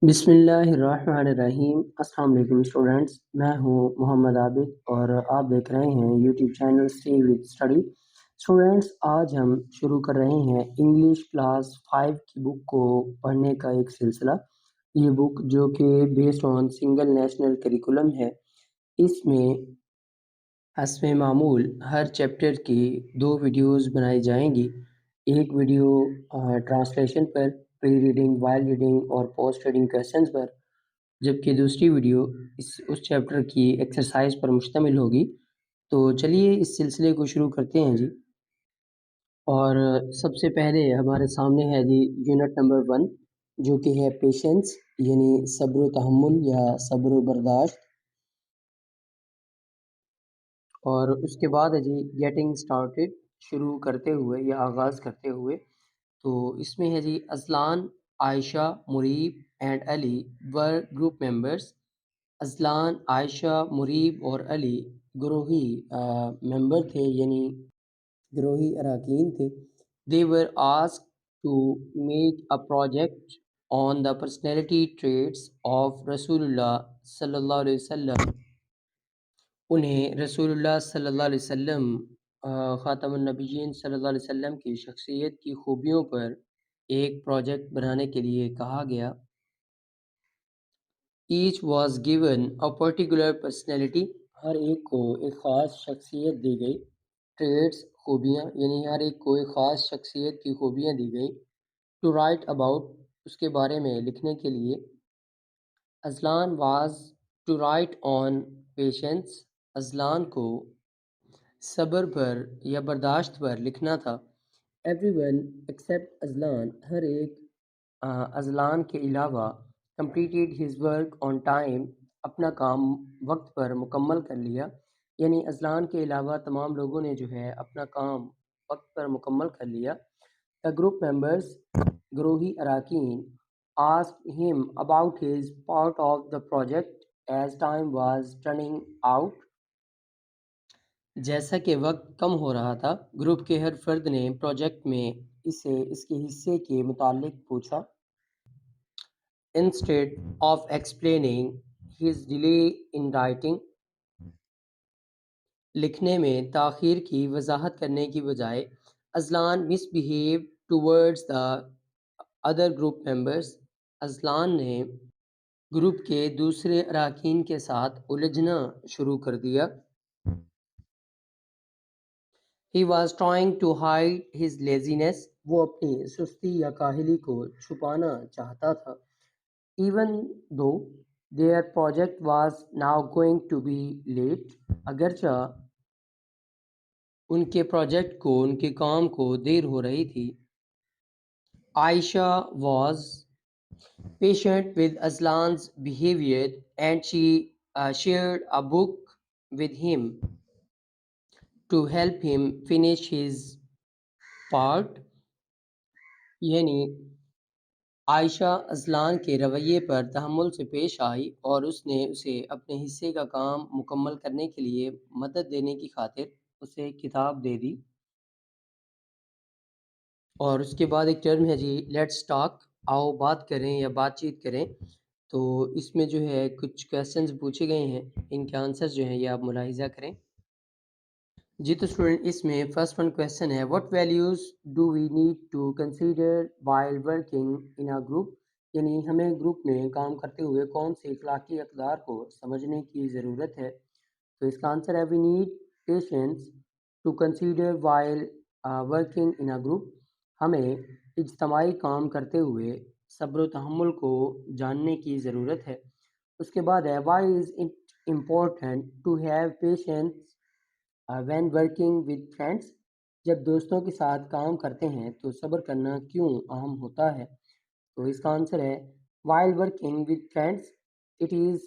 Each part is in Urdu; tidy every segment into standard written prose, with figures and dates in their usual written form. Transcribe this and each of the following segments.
بسم اللہ الرحمن الرحیم۔ السلام علیکم اسٹوڈنٹس، میں ہوں محمد عابد اور آپ دیکھ رہے ہیں YouTube channel stay with study. Students, آج ہم شروع کر رہے ہیں انگلش کلاس 5 کی بک کو پڑھنے کا ایک سلسلہ۔ یہ بک جو کہ based on single national curriculum ہے، اس میں حسب معمول ہر چیپٹر کی 2 ویڈیوز بنائی جائیں گی۔ ایک ویڈیو ٹرانسلیشن پر، پری ریڈنگ، وائل ریڈنگ اور پوسٹ ریڈنگ کویسچنز پر، جبکہ دوسری ویڈیو اس چیپٹر کی ایکسرسائز پر مشتمل ہوگی۔ تو چلیے اس سلسلے کو شروع کرتے ہیں جی۔ اور سب سے پہلے ہمارے سامنے ہے جی یونٹ نمبر 1، جو کہ ہے پیشنس، یعنی صبر و تحمل یا صبر و برداشت۔ اور اس کے بعد ہے جی گیٹنگ سٹارٹڈ، شروع کرتے ہوئے یا آغاز کرتے ہوئے۔ تو اس میں ہے جی Azlan, Ayesha, Mareeb and Ali were group members. Azlan, Ayesha, Mareeb اور علی گروہی ممبر تھے، یعنی گروہی اراکین تھے۔ They were asked to make a project on the personality traits of رسول اللہ صلی اللہ علیہ وسلم۔ انہیں رسول اللہ صلی اللہ علیہ وسلم، خاتم النبیین صلی اللہ علیہ وسلم کی شخصیت کی خوبیوں پر ایک پروجیکٹ بنانے کے لیے کہا گیا۔ Each was given a particular personality، ہر ایک کو ایک خاص شخصیت دی گئی۔ Traits، خوبیاں، یعنی ہر ایک کو ایک خاص شخصیت کی خوبیاں دی گئی۔ To write about، اس کے بارے میں لکھنے کے لیے۔ ازلان was to write on patience، ازلان کو صبر پر یا برداشت پر لکھنا تھا۔ Everyone except ازلان، ہر ایک ازلان کے علاوہ completed his work on time، اپنا کام وقت پر مکمل کر لیا، یعنی ازلان کے علاوہ تمام لوگوں نے جو ہے اپنا کام وقت پر مکمل کر لیا۔ The group members، گروہی اراکین asked him about his part of the project as time was running out، جیسا کہ وقت کم ہو رہا تھا، گروپ کے ہر فرد نے پروجیکٹ میں اسے اس کے حصے کے متعلق پوچھا۔ Instead of explaining his delay in writing، لکھنے میں تاخیر کی وضاحت کرنے کی بجائے ازلان misbehaved towards the other group members، ازلان نے گروپ کے دوسرے اراکین کے ساتھ الجھنا شروع کر دیا۔ He was trying to hide his laziness، وہ اپنی سستی یا کاہلی کو چھپانا چاہتا تھا۔ Even though their project was now going to be late، اگرچہ ان کے پروجیکٹ کو، ان کے کام کو دیر ہو رہی تھی۔ عائشہ was patient with Aslan's behavior and she shared a book with him to help him finish his part، یعنی عائشہ ازلان کے رویے پر تحمل سے پیش آئی اور اس نے اسے اپنے حصے کا کام مکمل کرنے کے لیے مدد دینے کی خاطر اسے کتاب دے دی۔ اور اس کے بعد ایک ٹرم ہے جی لیٹس ٹاک، آؤ بات کریں یا بات چیت کریں۔ تو اس میں جو ہے کچھ کویسچنز پوچھے گئے ہیں، ان کے آنسرز جو ہیں یہ آپ ملاحظہ کریں جی۔ تو اسٹوڈنٹ اس میں فرسٹ ون کویسچن ہے، what values do we need to consider while working in a group, یعنی ہمیں گروپ میں کام کرتے ہوئے کون سے اخلاقی اقدار کو سمجھنے کی ضرورت ہے۔ تو اس کا آنسر ہے we need patience to consider while working in a group, ہمیں اجتماعی کام کرتے ہوئے صبر و تحمل کو جاننے کی ضرورت ہے۔ اس کے بعد ہے why is it important to have patience when working with friends, جب دوستوں کے ساتھ کام کرتے ہیں تو صبر کرنا کیوں اہم ہوتا ہے۔ تو اس کا آنسر ہے while working with friends it is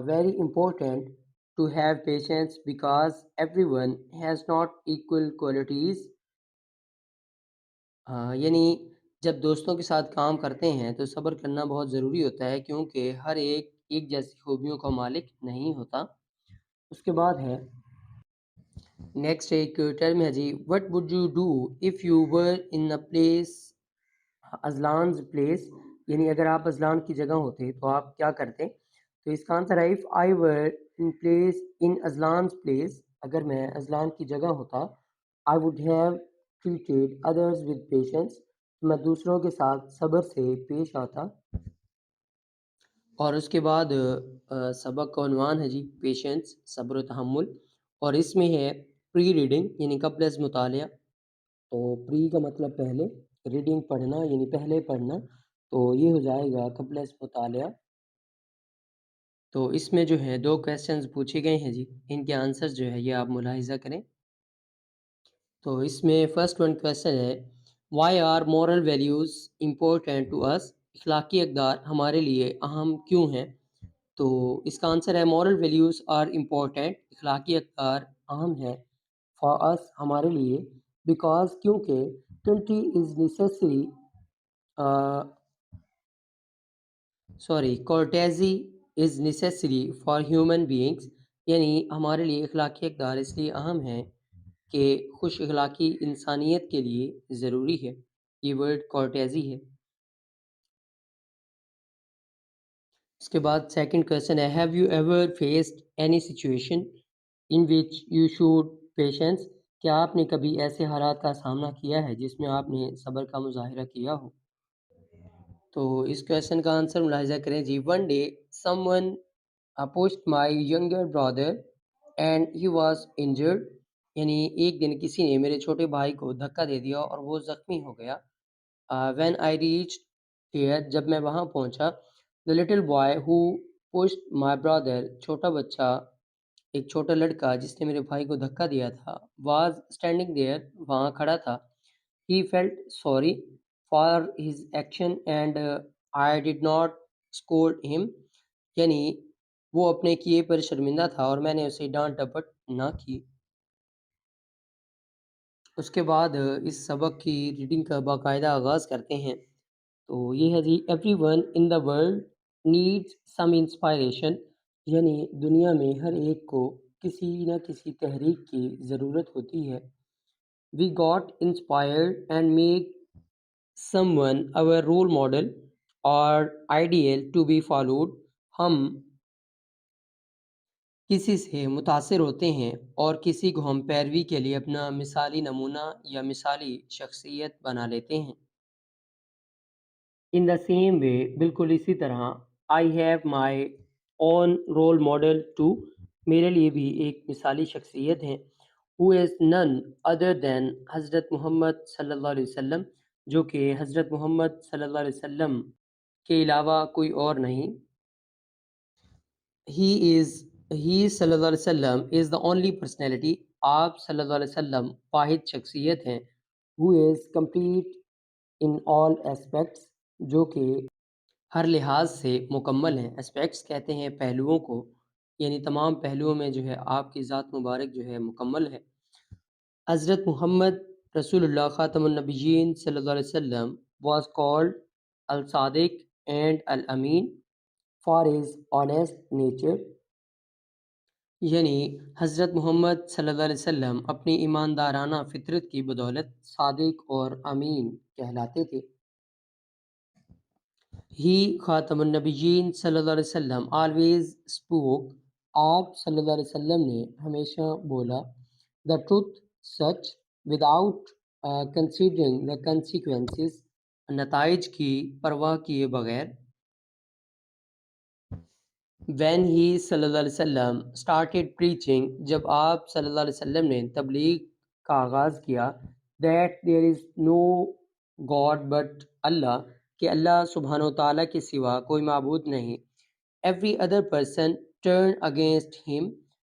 very important to have patience because everyone has not equal qualities، یعنی جب دوستوں کے ساتھ کام کرتے ہیں تو صبر کرنا بہت ضروری ہوتا ہے کیونکہ ہر ایک جیسی خوبیوں کا مالک نہیں ہوتا۔ اس کے بعد ہے نیکسٹ ایک ٹرم ہے جی what would you do if you were in a place ازلان's place، یعنی اگر آپ ازلان کی جگہ ہوتے تو آپ کیا کرتے؟ تو اس کا آنسر ہے if I were in place in ازلان's پلیس، اگر میں ازلان کی جگہ ہوتا I would have treated others with patience, میں دوسروں کے ساتھ صبر سے پیش آتا۔ اور اس کے بعد سبق کا عنوان ہے جی پیشنس، صبر و تحمل، اور اس میں ہے پری ریڈنگ یعنی قبل از مطالعہ۔ تو پری کا مطلب پہلے، ریڈنگ پڑھنا یعنی پہلے پڑھنا، تو یہ ہو جائے گا قبل از مطالعہ۔ تو اس میں جو ہے 2 کویسچنز پوچھے گئے ہیں جی، ان کے آنسر جو ہے یہ آپ ملاحظہ کریں۔ تو اس میں فرسٹ ون کویسچن ہے why are moral values important to us, اخلاقی اقدار ہمارے لیے اہم کیوں ہیں؟ تو اس کا آنسر ہے مورل ویلیوز آر امپورٹنٹ، اخلاقی اقدار اہم ہے فار اس ہمارے لیے، بیکاز کیونکہ country is necessary courtesy is necessary for human beings, یعنی ہمارے لیے اخلاقی اقدار اس لیے اہم ہیں کہ خوش اخلاقی انسانیت کے لیے ضروری ہے۔ یہ ورڈ کورٹیزی ہے۔ اس کے بعد سیکنڈ کویسچن ہے have you ever faced any situation in which you should patience, کیا آپ نے کبھی ایسے حالات کا سامنا کیا ہے جس میں آپ نے صبر کا مظاہرہ کیا ہو؟ تو اس کویسچن کا آنسر ملاحظہ کریں جی one day someone pushed my younger brother and he was injured، یعنی ایک دن کسی نے میرے چھوٹے بھائی کو دھکا دے دیا اور وہ زخمی ہو گیا۔ when I reached here، جب میں وہاں پہنچا the little boy who pushed my brother، چھوٹا بچہ، ایک چھوٹا لڑکا جس نے میرے بھائی کو دھکا دیا تھا was standing there، وہاں کھڑا تھا۔ he felt sorry for his action and I did not scold him، یعنی وہ اپنے کیے پر شرمندہ تھا اور میں نے اسے ڈانٹ ڈپٹ نہ کی۔ اس کے بعد اس سبق کی ریڈنگ کا باقاعدہ آغاز کرتے ہیں۔ تو یہ ہے جی everyone in the world needs some inspiration, یعنی دنیا میں ہر ایک کو کسی نہ کسی تحریک کی ضرورت ہوتی ہے۔ We got inspired and make someone our role model اور آئیڈیل ٹو بی فالوڈ، ہم کسی سے متاثر ہوتے ہیں اور کسی کو ہم پیروی کے لیے اپنا مثالی نمونہ یا مثالی شخصیت بنا لیتے ہیں۔ ان دا سیم وے، بالکل اسی طرح، I have my own role model too, میرے لیے بھی ایک مثالی شخصیت ہے، ہو از نن ادر دین حضرت محمد صلی اللہ علیہ وسلم، جو کہ حضرت محمد صلی اللہ علیہ وسلم کے علاوہ کوئی اور نہیں۔ ہی صلی اللہ علیہ وسلم از دا اونلی پرسنالٹی، آپ صلی اللہ علیہ وسلم واحد شخصیت ہیں، who is complete in all aspects, جو کہ ہر لحاظ سے مکمل ہیں۔ اسپیکٹس کہتے ہیں پہلوؤں کو، یعنی تمام پہلوؤں میں جو ہے آپ کی ذات مبارک جو ہے مکمل ہے۔ حضرت محمد رسول اللہ خاتم النبیین صلی اللہ علیہ وسلم was called الصادق and Amin for his honest nature، یعنی حضرت محمد صلی اللہ علیہ وسلم اپنی ایماندارانہ فطرت کی بدولت صادق اور امین کہلاتے تھے۔ ہی خاتم النبیین صلی اللہ علیہ وسلم always spoke، آپ صلی اللہ علیہ وسلم نے ہمیشہ بولا، the truth such without considering the consequences، نتائج کی پرواہ کیے بغیر۔ when he صلی اللہ علیہ وسلم started preaching، جب آپ صلی اللہ علیہ وسلم نے تبلیغ کا آغاز کیا، that there is no God but اللہ، کہ اللہ سبحانہ و تعالیٰ کے سوا کوئی معبود نہیں، every other person turned against him،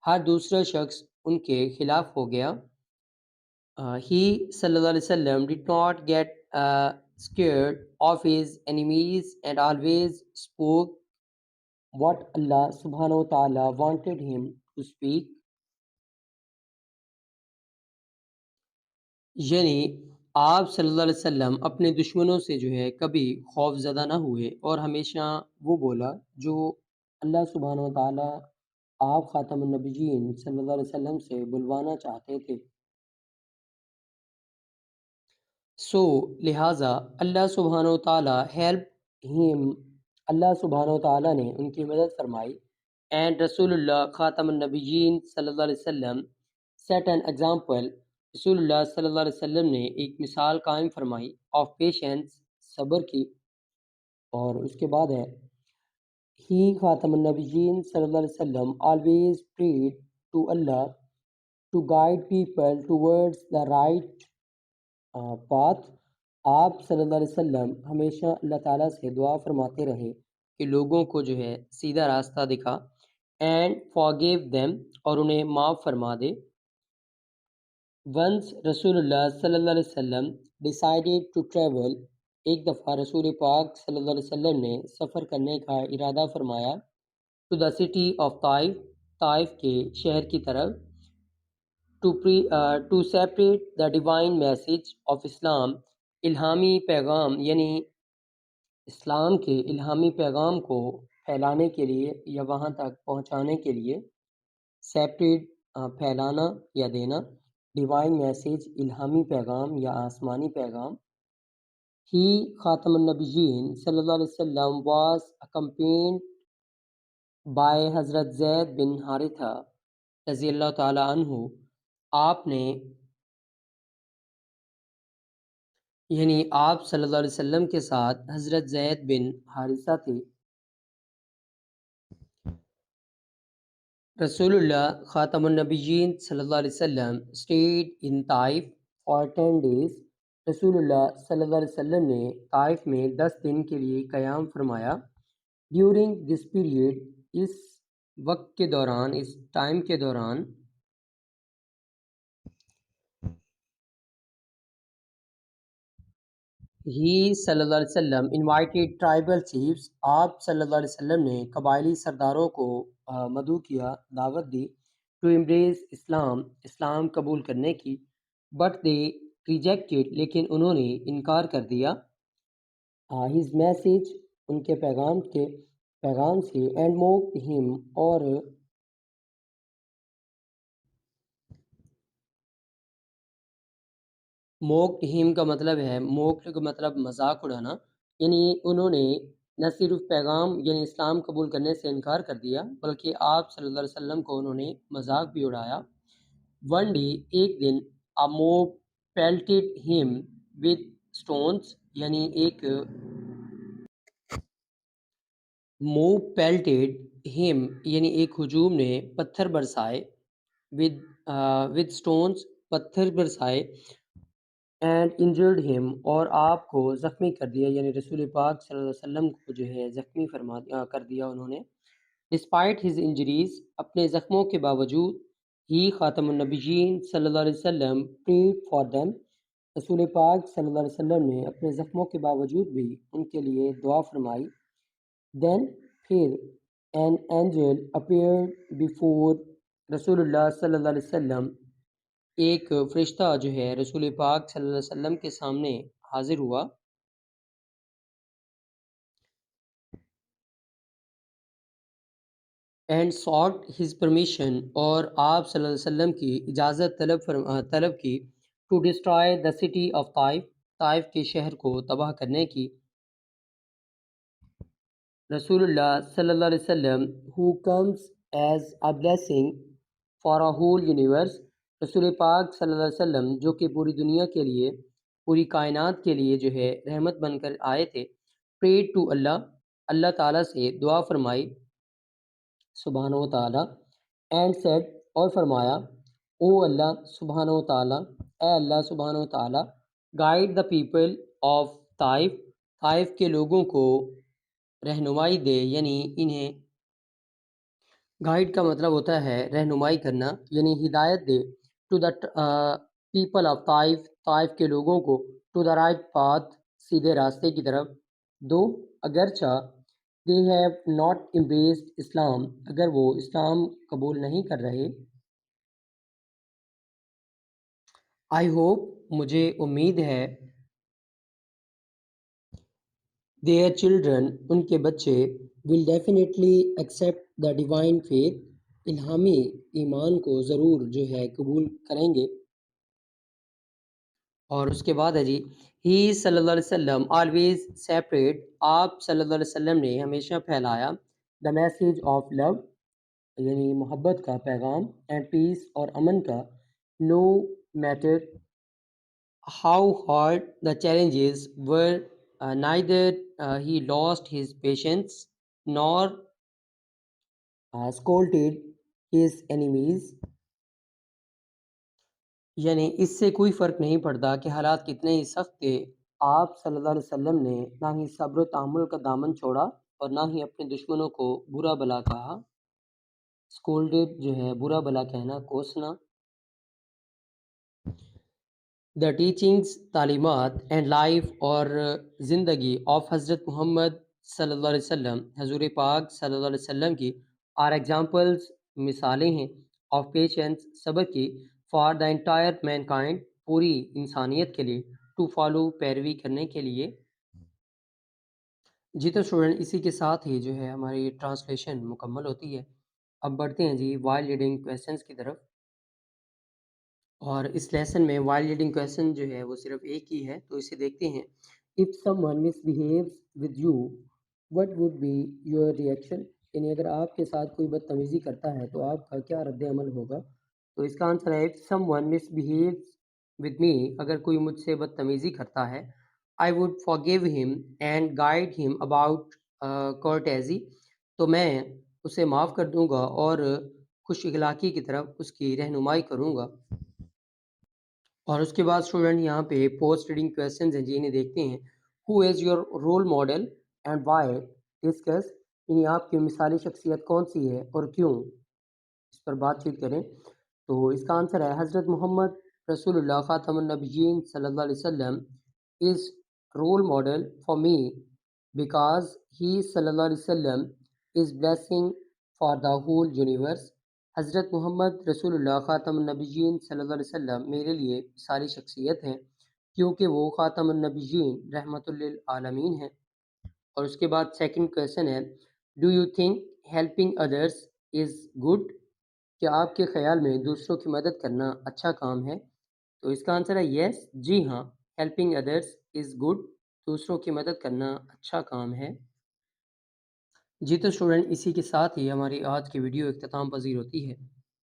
ہر دوسرا شخص ان کے خلاف ہو گیا۔ he صلی اللہ علیہ وسلم did not get scared of his enemies and always spoke what Allah subhanahu wa ta'ala wanted him to speak، یعنی آپ صلی اللہ علیہ وسلم اپنے دشمنوں سے جو ہے کبھی خوف زدہ نہ ہوئے اور ہمیشہ وہ بولا جو اللہ سبحانہ و تعالیٰ آپ خاتم النبیین صلی اللہ علیہ وسلم سے بلوانا چاہتے تھے۔ لہٰذا اللہ سبحانہ و تعالیٰ ہیلپ him اللہ سبحانہ و تعالیٰ نے ان کی مدد فرمائی. اینڈ رسول اللہ خاتم النبیین صلی اللہ علیہ وسلم set an example. رسول اللہ صلی اللہ علیہ وسلم نے ایک مثال قائم فرمائی of patience صبر کی. اور اس کے بعد ہے He خاتم النبیین صلی اللہ علیہ وسلم always prayed to Allah to guide people towards the right path. آپ صلی اللہ علیہ وسلم ہمیشہ اللہ تعالیٰ سے دعا فرماتے رہے کہ لوگوں کو جو ہے سیدھا راستہ دکھا. اینڈ forgive them اور انہیں معاف فرما دے. ونس رسول اللہ صلی اللہ علیہ وسلم decided to travel. ایک دفعہ رسول پاک صلی اللہ علیہ وسلم نے سفر کرنے کا ارادہ فرمایا to the city of Taif, Taif کے شہر کی طرف. to separate the divine message of Islam. الہامی پیغام یعنی اسلام کے الہامی پیغام کو پھیلانے کے لیے یا وہاں تک پہنچانے کے لیے. سیپریٹ پھیلانا یا دینا، ڈیوائن میسیج الہامی پیغام یا آسمانی پیغام. ہی خاتم النبیین صلی اللہ علیہ وسلم واز accompanied by حضرت زید بن حارثہ رضی اللہ تعالی عنہ. آپ نے یعنی آپ صلی اللہ علیہ وسلم کے ساتھ حضرت زید بن حارثہ تھے. رسول اللہ خاتم النبیین صلی اللہ علیہ وسلم stayed in Taif for 10 days. رسول اللہ صلی اللہ علیہ وسلم نے طائف میں 10 دن کے لیے قیام فرمایا. during this period اس وقت کے دوران، اس ٹائم کے دوران ہی صلی اللہ علیہ وسلم انوائٹیڈ ٹرائبل چیفس. آپ صلی اللہ علیہ وسلم نے قبائلی سرداروں کو مدعو کیا، دعوت دی. ٹو امبریس اسلام، اسلام قبول کرنے کی. بٹ دے ریجیکٹڈ، لیکن انہوں نے انکار کر دیا. ہز میسیج، ان کے پیغام سے. اینڈ موکڈ ہم، اور موکڈ ہم کا مطلب ہے، موکڈ کا مطلب مذاق اڑانا، یعنی انہوں نے نہ صرف پیغام یعنی اسلام قبول کرنے سے انکار کر دیا بلکہ آپ صلی اللہ علیہ وسلم کو انہوں نے مذاق بھی اڑایا. ون ڈے، ایک دن. a mob pelted him with stones، یعنی ایک موب pelted him یعنی ایک ہجوم نے پتھر برسائے. with stones، پتھر برسائے. اینڈ انجرڈ ہم، اور آپ کو زخمی کر دیا، یعنی رسول پاک صلی اللہ علیہ وسلم کو جو ہے زخمی کر دیا انہوں نے. ڈسپائٹ ہز انجریز، اپنے زخموں کے باوجود. ہی خاتم النبیین صلی اللہ علیہ وسلم پریڈ فار them. رسول پاک صلی اللہ علیہ وسلم نے اپنے زخموں کے باوجود بھی ان کے لیے دعا فرمائی. دین، پھر an angel appeared before رسول اللہ صلی اللہ علیہ وسلم. ایک فرشتہ جو ہے رسول پاک صلی اللہ علیہ وسلم کے سامنے حاضر ہوا. اینڈ sought his permission، اور آپ صلی اللہ علیہ وسلم کی اجازت طلب کی. to destroy the city of Taif, Taif کے شہر کو تباہ کرنے کی. رسول اللہ صلی اللہ علیہ وسلم who comes as a blessing for a whole universe. رسول پاک صلی اللہ علیہ وسلم جو کہ پوری دنیا کے لیے، پوری کائنات کے لیے جو ہے رحمت بن کر آئے تھے. prayed to اللہ، اللہ تعالیٰ سے دعا فرمائی سبحانہ و تعالیٰ. اینڈ said، اور فرمایا. او اللہ سبحانہ و تعالیٰ، اے اللہ سبحانہ و تعالیٰ. guide the people of Taif, Taif کے لوگوں کو رہنمائی دے، یعنی انہیں گائیڈ کا مطلب ہوتا ہے رہنمائی کرنا، یعنی ہدایت دے. To the people of Taif, Taif کے لوگوں کو. ٹو دا رائٹ پاتھ، سیدھے راستے کی طرف. دو، اگرچہ they have not embraced اسلام، اگر وہ اسلام قبول نہیں کر رہے. I hope، مجھے امید ہے. their children، ان کے بچے. will definitely accept the divine faith، الہامی ایمان کو ضرور جو ہے قبول کریں گے. اور اس کے بعد ہے جی ہی صلی اللہ علیہ وسلم always separate آپ صلی اللہ علیہ وسلم نے ہمیشہ پھیلایا the message of love یعنی محبت کا پیغام and peace اور امن کا no matter how hard the challenges were neither he lost his patience nor scolded his enemies یعنی اس سے کوئی فرق نہیں پڑتا کہ حالات کتنے ہی سخت تھے آپ صلی اللہ علیہ وسلم نے نہ ہی صبر و تحمل کا دامن چھوڑا اور نہ ہی اپنے دشمنوں کو برا بلا کہا اسکولڈڈ جو ہے برا بلا کہنا کوسنا دا ٹیچنگس تعلیمات اینڈ لائف اور زندگی آف حضرت محمد صلی اللہ علیہ وسلم حضور پاک صلی اللہ علیہ وسلم کی آر ایگزامپلس مثالیں ہیں آف پیشنس صبر کی for the entire mankind پوری انسانیت کے لیے ٹو فالو پیروی کرنے کے لیے جی تو اسٹوڈنٹ اسی کے ساتھ ہی جو ہے ہماری ٹرانسلیشن مکمل ہوتی ہے اب بڑھتے ہیں جی وائل ریڈنگ کویسچنس کی طرف اور اس لیسن میں وائل ریڈنگ کویسچن جو ہے وہ صرف ایک ہی ہے تو اسے دیکھتے ہیں if someone misbehaves with you what would be your reaction یعنی اگر آپ کے ساتھ کوئی بدتمیزی کرتا ہے تو آپ کا کیا رد عمل ہوگا تو اس کا آنسر ہے if someone misbehaves with me اگر کوئی مجھ سے بدتمیزی کرتا ہے I would forgive him and guide him about courtesy تو میں اسے معاف کر دوں گا اور خوش اخلاقی کی طرف اس کی رہنمائی کروں گا اور اس کے بعد اسٹوڈنٹ یہاں پہ پوسٹ ریڈنگ کویسچنز ہیں جی انہیں دیکھتے ہیں who is your role model and why discuss یعنی آپ کی مثالی شخصیت کون سی ہے اور کیوں اس پر بات چیت کریں تو اس کا آنسر ہے حضرت محمد رسول اللہ خاتم النبیین صلی اللہ علیہ وسلم از role model for me because he صلی اللہ علیہ وسلم is blessing for the whole universe حضرت محمد رسول اللہ خاتم النبیین صلی اللہ علیہ وسلم میرے لیے ساری شخصیت ہیں کیونکہ وہ خاتم النبیین رحمت للعالمین ہیں اور اس کے بعد سیکنڈ کویشچن ہے do you think helping others is good کیا آپ کے خیال میں دوسروں کی مدد کرنا اچھا کام ہے تو اس کا آنسر ہے یس جی ہاں ہیلپنگ ادرس از گڈ دوسروں کی مدد کرنا اچھا کام ہے جی تو اسٹوڈنٹ اسی کے ساتھ ہی ہماری آج کی ویڈیو اختتام پذیر ہوتی ہے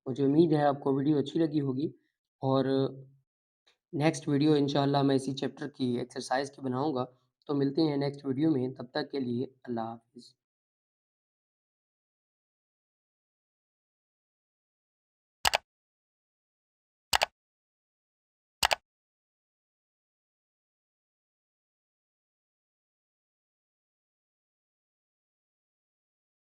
مجھے امید ہے آپ کو ویڈیو اچھی لگی ہوگی اور نیکسٹ ویڈیو انشاءاللہ میں اسی چیپٹر کی ایکسرسائز کی بناؤں گا تو ملتے ہیں نیکسٹ ویڈیو میں تب تک کے لیے اللہ حافظ